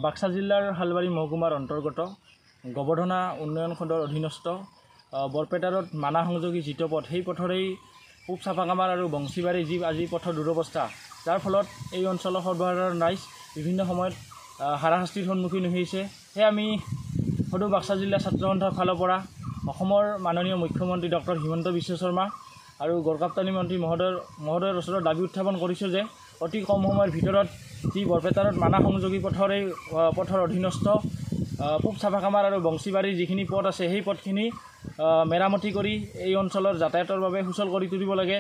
বাক্সা জিলাৰ হালবাৰী মহকুমাৰ অন্তৰ্গত গোবৰ্ধনা উন্নয়ন খণ্ডৰ অধীনস্থ বৰপেটাৰত মানা সংযোগী যিটো পথ সেই পথৰেই পূব চাপাকামাৰ আৰু বংশীবাৰী যি আজি পথৰ দুৰৱস্থা, যাৰ ফলত এই অঞ্চলৰ সৰ্বসাধাৰণ ৰাইজ বিভিন্ন সময়ত হাৰাশাস্তিৰ সন্মুখীন হৈছে। সেয়ে আমি সদৌ বাক্সা জিলা ছাত্ৰ সন্থাৰ ফালৰ পৰা অসমৰ মাননীয় মুখ্যমন্ত্ৰী ডক্টৰ হিমন্ত বিশ্ব শৰ্মা আৰু গড়কাপ্তানি মন্ত্ৰী মহোদয়ৰ ওচৰত দাবী উত্থাপন কৰিছোঁ যে অতি কম সময়ৰ ভিতৰত যি বৰপেটাৰত মানা সংযোগী পথৰ অধীনস্থ পূব চাপাকামাৰ আৰু বংশীবাৰীৰ যিখিনি পথ আছে সেই পথখিনি মেৰামতি কৰি এই অঞ্চলৰ যাতায়াতৰ বাবে সুচল কৰি তুলিব লাগে।